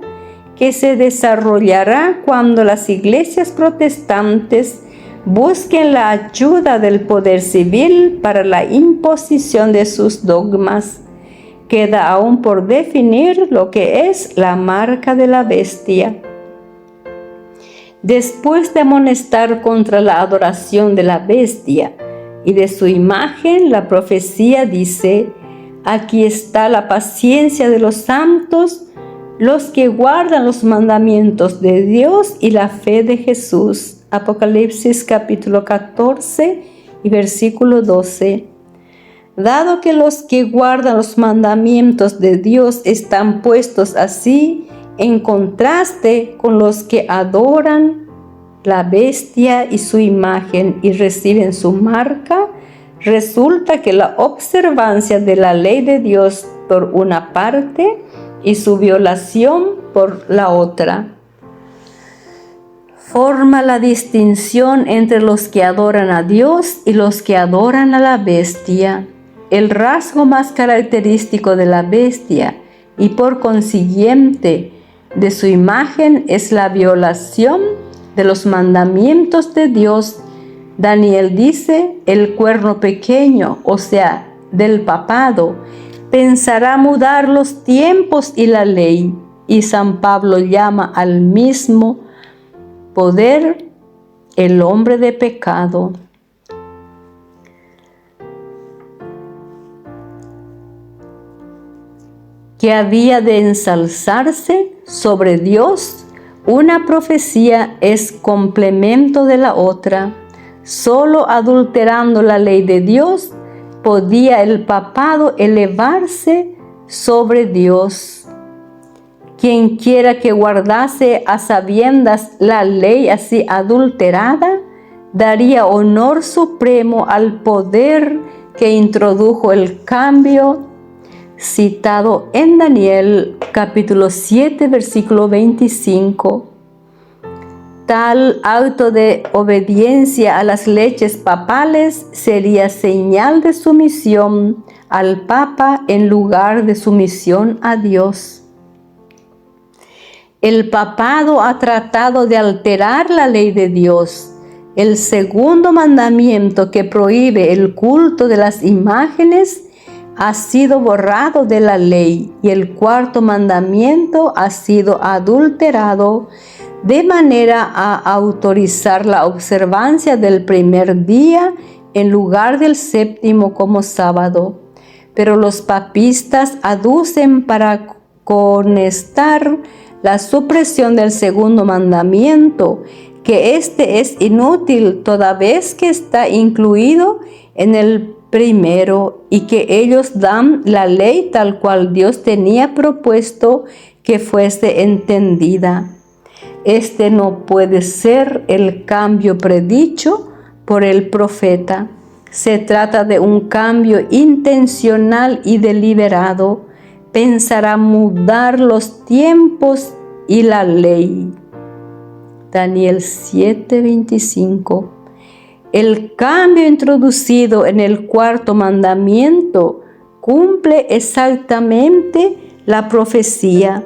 que se desarrollará cuando las iglesias protestantes busquen la ayuda del poder civil para la imposición de sus dogmas. Queda aún por definir lo que es la marca de la bestia. Después de amonestar contra la adoración de la bestia y de su imagen, la profecía dice: aquí está la paciencia de los santos, los que guardan los mandamientos de Dios y la fe de Jesús. Apocalipsis capítulo 14 y versículo 12. Dado que los que guardan los mandamientos de Dios están puestos así en contraste con los que adoran la bestia y su imagen y reciben su marca, resulta que la observancia de la ley de Dios por una parte y su violación por la otra forma la distinción entre los que adoran a Dios y los que adoran a la bestia. El rasgo más característico de la bestia y por consiguiente de su imagen es la violación de los mandamientos de Dios. Daniel dice: el cuerno pequeño, o sea, del papado, pensará mudar los tiempos y la ley. Y San Pablo llama al mismo poder el hombre de pecado. Que había de ensalzarse sobre Dios. Una profecía es complemento de la otra. Solo adulterando la ley de Dios podía el papado elevarse sobre Dios. Quien quiera que guardase a sabiendas la ley así adulterada, daría honor supremo al poder que introdujo el cambio citado en Daniel capítulo 7 versículo 25. Tal acto de obediencia a las leyes papales sería señal de sumisión al Papa en lugar de sumisión a Dios. El papado ha tratado de alterar la ley de Dios. El segundo mandamiento, que prohíbe el culto de las imágenes, ha sido borrado de la ley, y el cuarto mandamiento ha sido adulterado de manera a autorizar la observancia del primer día en lugar del séptimo como sábado. Pero los papistas aducen para contestar la supresión del segundo mandamiento, que este es inútil toda vez que está incluido en el primero, y que ellos dan la ley tal cual Dios tenía propuesto que fuese entendida. Este no puede ser el cambio predicho por el profeta. Se trata de un cambio intencional y deliberado. Pensará mudar los tiempos y la ley. Daniel 7:25. El cambio introducido en el cuarto mandamiento cumple exactamente la profecía.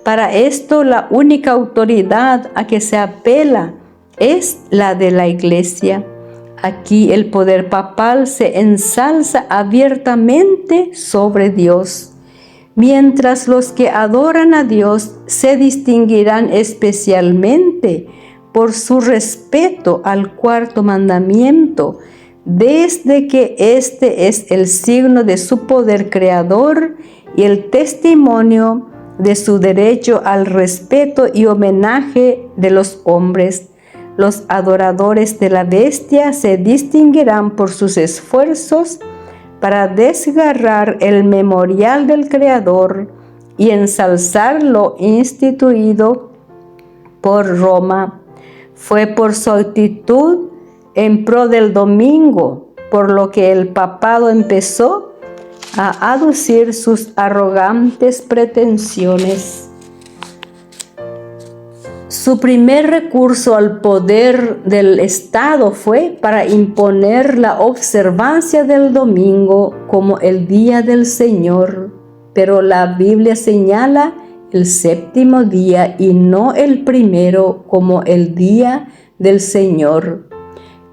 Para esto, la única autoridad a que se apela es la de la Iglesia. Aquí el poder papal se ensalza abiertamente sobre Dios, mientras los que adoran a Dios se distinguirán especialmente por su respeto al cuarto mandamiento, desde que este es el signo de su poder creador y el testimonio de su derecho al respeto y homenaje de los hombres. Los adoradores de la bestia se distinguirán por sus esfuerzos para desgarrar el memorial del Creador y ensalzar lo instituido por Roma. Fue por su actitud en pro del domingo, por lo que el papado empezó a aducir sus arrogantes pretensiones. Su primer recurso al poder del Estado fue para imponer la observancia del domingo como el día del Señor, pero la Biblia señala el séptimo día y no el primero como el día del Señor.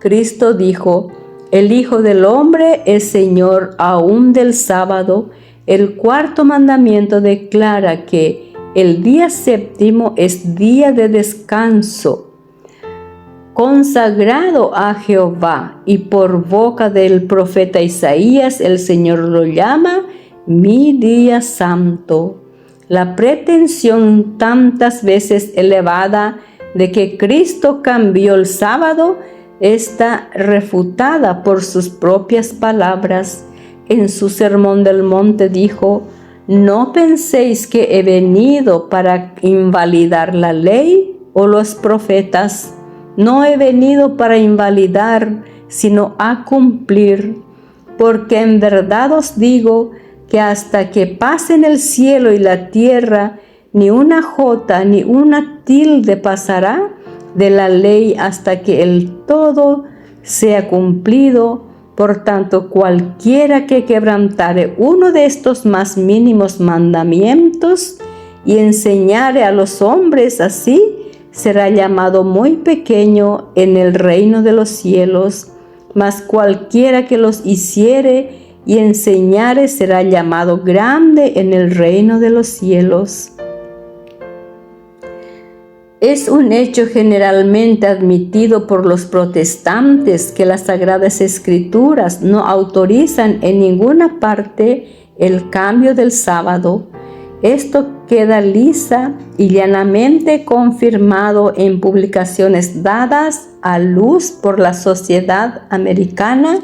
Cristo dijo: el Hijo del Hombre es Señor aún del sábado. El cuarto mandamiento declara que el día séptimo es día de descanso, consagrado a Jehová, y por boca del profeta Isaías el Señor lo llama mi día santo. La pretensión tantas veces elevada de que Cristo cambió el sábado está refutada por sus propias palabras. En su Sermón del Monte dijo: no penséis que he venido para invalidar la ley o los profetas. No he venido para invalidar, sino a cumplir. Porque en verdad os digo que hasta que pasen el cielo y la tierra, ni una jota ni una tilde pasará de la ley hasta que el todo sea cumplido. Por tanto, cualquiera que quebrantare uno de estos más mínimos mandamientos y enseñare a los hombres así, será llamado muy pequeño en el reino de los cielos. Mas cualquiera que los hiciere y enseñare será llamado grande en el reino de los cielos. Es un hecho generalmente admitido por los protestantes que las Sagradas Escrituras no autorizan en ninguna parte el cambio del sábado. Esto queda lisa y llanamente confirmado en publicaciones dadas a luz por la Sociedad Americana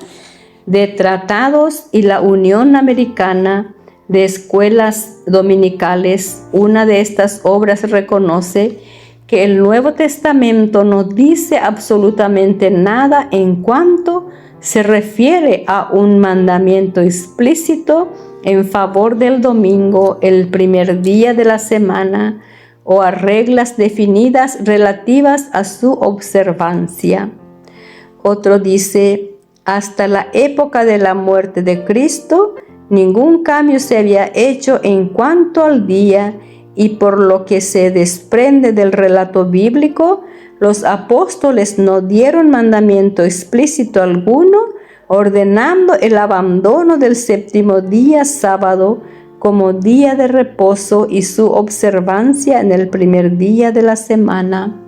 de Tratados y la Unión Americana de Escuelas Dominicales. Una de estas obras reconoce que el Nuevo Testamento no dice absolutamente nada en cuanto se refiere a un mandamiento explícito en favor del domingo, el primer día de la semana, o a reglas definidas relativas a su observancia. Otro dice: hasta la época de la muerte de Cristo, ningún cambio se había hecho en cuanto al día, y por lo que se desprende del relato bíblico, los apóstoles no dieron mandamiento explícito alguno, ordenando el abandono del séptimo día sábado como día de reposo y su observancia en el primer día de la semana.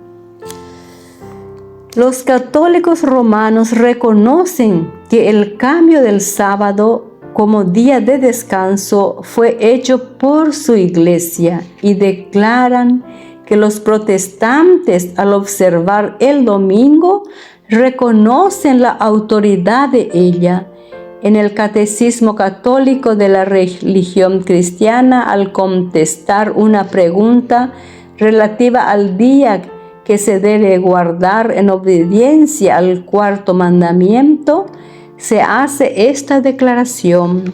Los católicos romanos reconocen que el cambio del sábado como día de descanso fue hecho por su iglesia y declaran que los protestantes, al observar el domingo, reconocen la autoridad de ella. En el Catecismo Católico de la Religión Cristiana, al contestar una pregunta relativa al día que se debe guardar en obediencia al cuarto mandamiento, se hace esta declaración: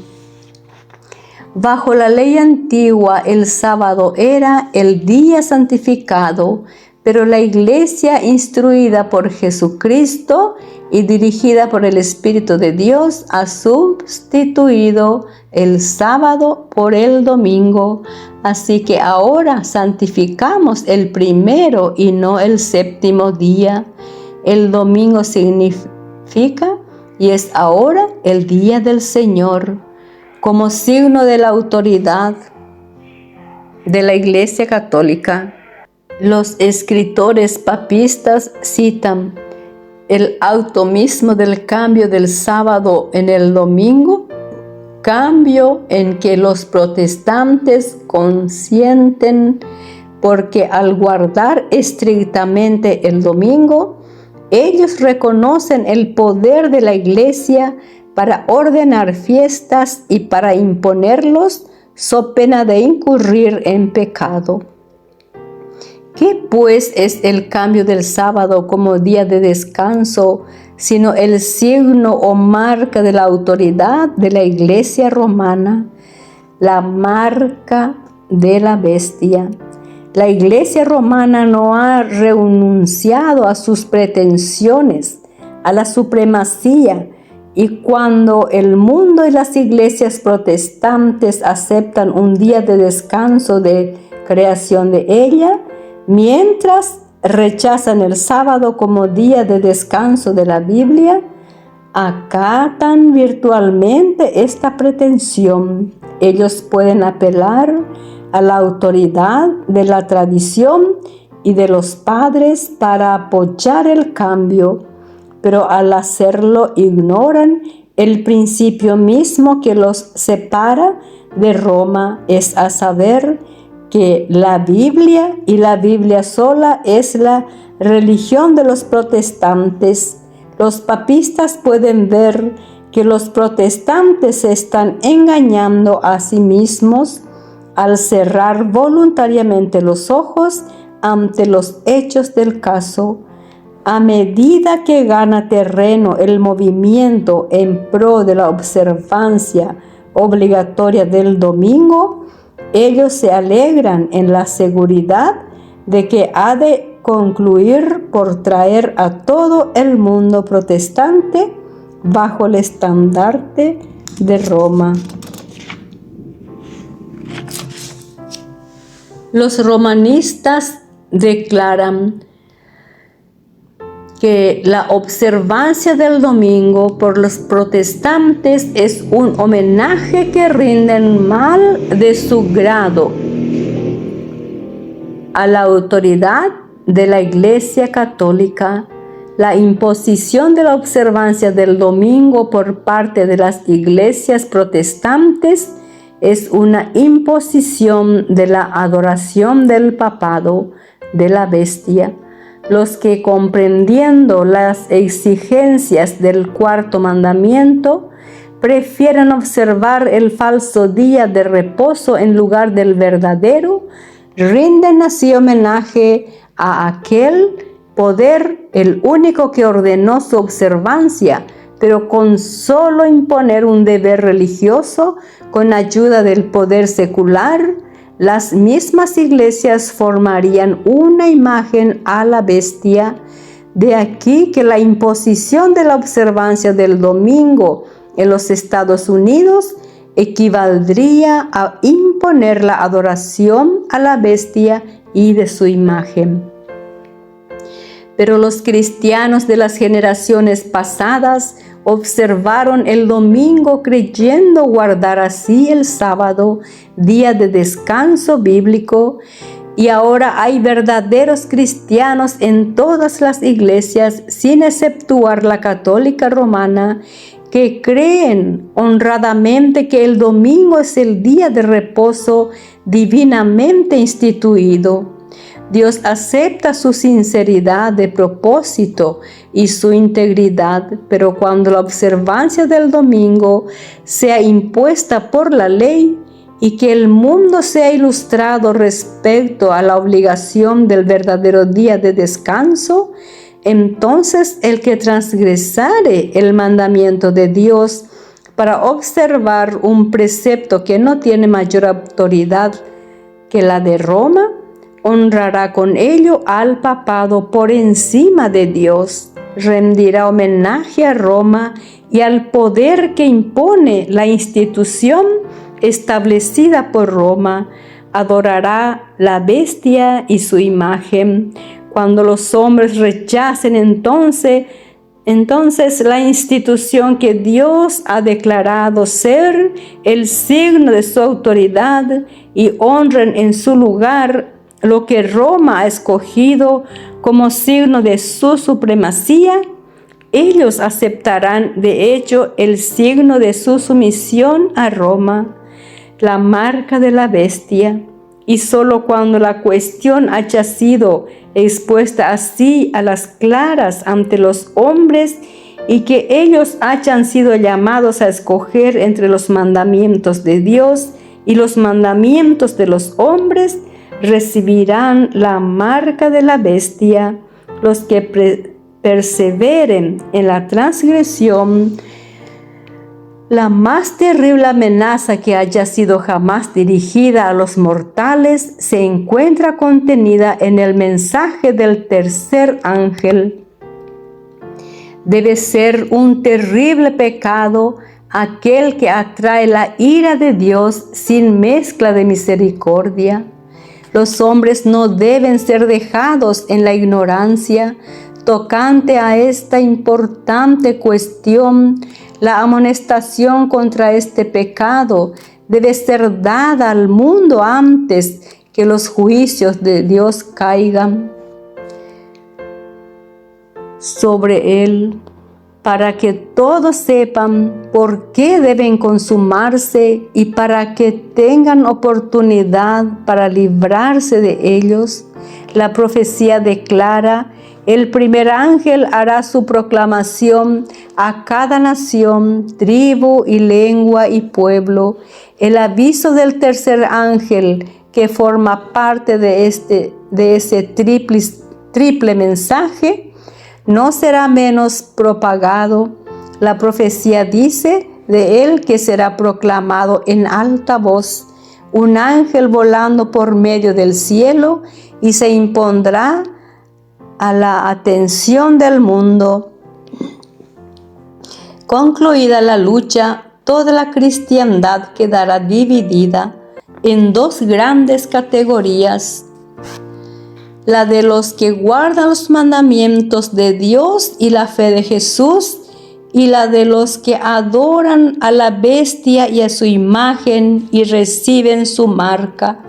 bajo la ley antigua el sábado era el día santificado, pero la Iglesia, instruida por Jesucristo y dirigida por el Espíritu de Dios, ha sustituido el sábado por el domingo. Así que ahora santificamos el primero y no el séptimo día. El domingo significa y es ahora el día del Señor, como signo de la autoridad de la Iglesia Católica. Los escritores papistas citan el acto mismo del cambio del sábado en el domingo, cambio en que los protestantes consienten porque al guardar estrictamente el domingo, ellos reconocen el poder de la Iglesia para ordenar fiestas y para imponerlos so pena de incurrir en pecado. ¿Qué pues es el cambio del sábado como día de descanso, sino el signo o marca de la autoridad de la Iglesia romana, la marca de la bestia? La Iglesia romana no ha renunciado a sus pretensiones, a la supremacía, y cuando el mundo y las iglesias protestantes aceptan un día de descanso de creación de ella, mientras rechazan el sábado como día de descanso de la Biblia, acatan virtualmente esta pretensión. Ellos pueden apelar a la autoridad de la tradición y de los padres para apoyar el cambio, pero al hacerlo ignoran el principio mismo que los separa de Roma, es a saber, que la Biblia y la Biblia sola es la religión de los protestantes. Los papistas pueden ver que los protestantes se están engañando a sí mismos al cerrar voluntariamente los ojos ante los hechos del caso. A medida que gana terreno el movimiento en pro de la observancia obligatoria del domingo, ellos se alegran en la seguridad de que ha de concluir por traer a todo el mundo protestante bajo el estandarte de Roma. Los romanistas declaran que la observancia del domingo por los protestantes es un homenaje que rinden mal de su grado a la autoridad de la Iglesia Católica. La imposición de la observancia del domingo por parte de las iglesias protestantes es una imposición de la adoración del papado, de la bestia. Los que, comprendiendo las exigencias del cuarto mandamiento, prefieren observar el falso día de reposo en lugar del verdadero, rinden así homenaje a aquel poder, el único que ordenó su observancia, pero con solo imponer un deber religioso con ayuda del poder secular, las mismas iglesias formarían una imagen a la bestia. De aquí que la imposición de la observancia del domingo en los Estados Unidos equivaldría a imponer la adoración a la bestia y de su imagen. Pero los cristianos de las generaciones pasadas observaron el domingo creyendo guardar así el sábado, día de descanso bíblico, y ahora hay verdaderos cristianos en todas las iglesias, sin exceptuar la católica romana, que creen honradamente que el domingo es el día de reposo divinamente instituido. Dios acepta su sinceridad de propósito y su integridad, pero cuando la observancia del domingo sea impuesta por la ley y que el mundo sea ilustrado respecto a la obligación del verdadero día de descanso, entonces el que transgresare el mandamiento de Dios para observar un precepto que no tiene mayor autoridad que la de Roma, honrará con ello al papado por encima de Dios, rendirá homenaje a Roma y al poder que impone la institución establecida por Roma, adorará la bestia y su imagen. Cuando los hombres rechacen entonces la institución que Dios ha declarado ser el signo de su autoridad y honren en su lugar lo que Roma ha escogido como signo de su supremacía, ellos aceptarán de hecho el signo de su sumisión a Roma, la marca de la bestia, y solo cuando la cuestión haya sido expuesta así a las claras ante los hombres y que ellos hayan sido llamados a escoger entre los mandamientos de Dios y los mandamientos de los hombres, recibirán la marca de la bestia. Los que perseveren en la transgresión, la más terrible amenaza que haya sido jamás dirigida a los mortales se encuentra contenida en el mensaje del tercer ángel. Debe ser un terrible pecado aquel que atrae la ira de Dios sin mezcla de misericordia. Los hombres no deben ser dejados en la ignorancia tocante a esta importante cuestión. La amonestación contra este pecado debe ser dada al mundo antes que los juicios de Dios caigan sobre él, para que todos sepan por qué deben consumarse y para que tengan oportunidad para librarse de ellos. La profecía declara: el primer ángel hará su proclamación a cada nación, tribu y lengua y pueblo. El aviso del tercer ángel, que forma parte de ese triple mensaje, no será menos propagado. La profecía dice de él que será proclamado en alta voz, un ángel volando por medio del cielo, y se impondrá a la atención del mundo. Concluida la lucha, toda la cristiandad quedará dividida en dos grandes categorías: la de los que guardan los mandamientos de Dios y la fe de Jesús, y la de los que adoran a la bestia y a su imagen y reciben su marca.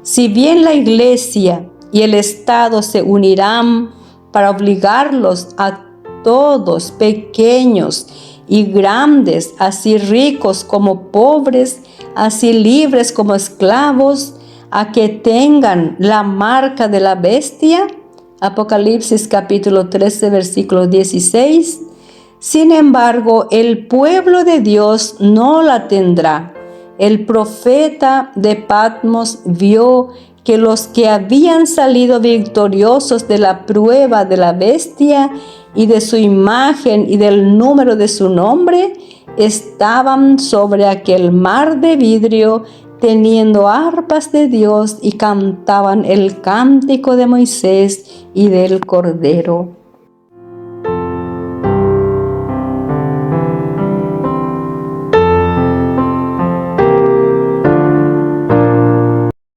Si bien la Iglesia y el Estado se unirán para obligarlos a todos, pequeños y grandes, así ricos como pobres, así libres como esclavos, a que tengan la marca de la bestia. Apocalipsis capítulo 13, versículo 16. Sin embargo, el pueblo de Dios no la tendrá. El profeta de Patmos vio que los que habían salido victoriosos de la prueba de la bestia y de su imagen y del número de su nombre estaban sobre aquel mar de vidrio, teniendo arpas de Dios, y cantaban el cántico de Moisés y del Cordero.